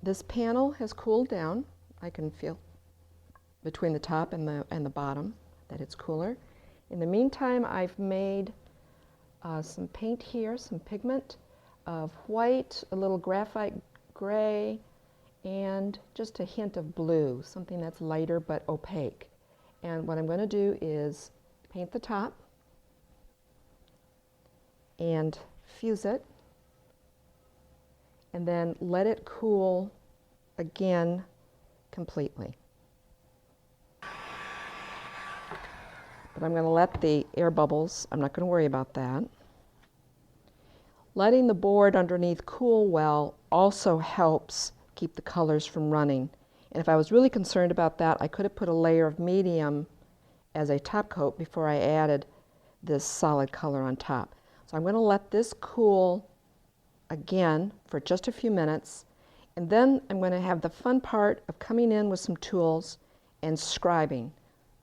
This panel has cooled down. I can feel between the top and the bottom that it's cooler. In the meantime, I've made some paint here, some pigment of white, a little graphite gray, and just a hint of blue, something that's lighter but opaque. And what I'm going to do is paint the top and fuse it, and then let it cool again completely. But I'm going to let the air bubbles, I'm not going to worry about that. Letting the board underneath cool well also helps keep the colors from running. And if I was really concerned about that, I could have put a layer of medium as a top coat before I added this solid color on top. So I'm going to let this cool again for just a few minutes, and then I'm going to have the fun part of coming in with some tools and scribing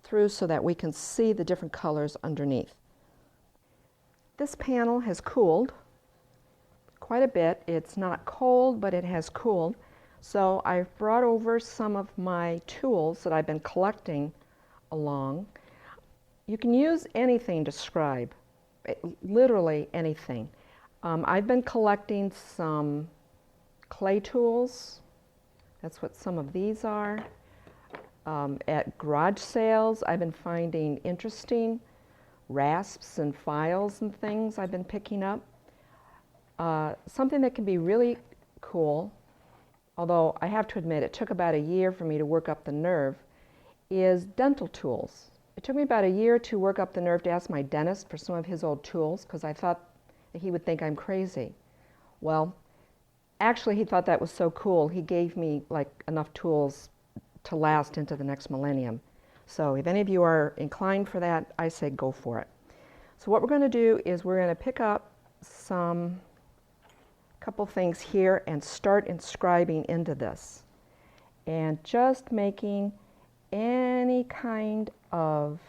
through so that we can see the different colors underneath. This panel has cooled quite a bit. It's not cold, but it has cooled. So I've brought over some of my tools that I've been collecting along. You can use anything to scribe, literally anything. I've been collecting some clay tools. That's what some of these are. At garage sales, I've been finding interesting rasps and files and things I've been picking up. Something that can be really cool, although I have to admit it took about a year for me to work up the nerve, is dental tools. It took me about a year to work up the nerve to ask my dentist for some of his old tools because I thought that he would think I'm crazy. Well, actually he thought that was so cool, he gave me like enough tools to last into the next millennium. So if any of you are inclined for that, I say go for it. So what we're going to do is we're going to pick up couple things here and start inscribing into this, and just making any kind of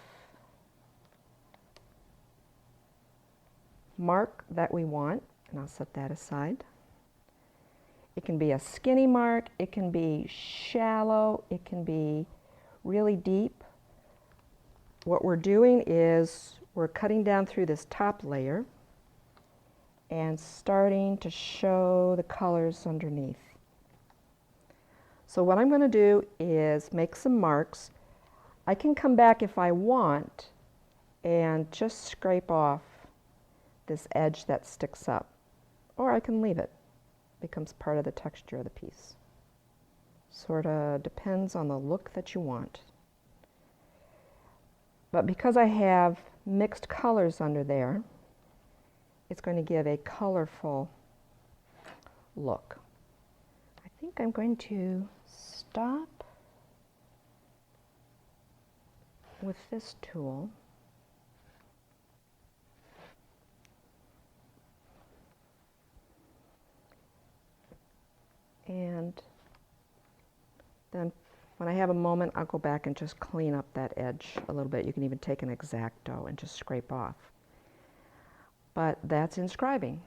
mark that we want, and I'll set that aside. It can be a skinny mark, it can be shallow, it can be really deep. What we're doing is we're cutting down through this top layer and starting to show the colors underneath. So what I'm going to do is make some marks. I can come back if I want and just scrape off this edge that sticks up, or I can leave it. It becomes part of the texture of the piece. Sort of depends on the look that you want. But because I have mixed colors under there, it's going to give a colorful look. I think I'm going to stop with this tool. And then when I have a moment, I'll go back and just clean up that edge a little bit. You can even take an X-Acto and just scrape off. But that's inscribing.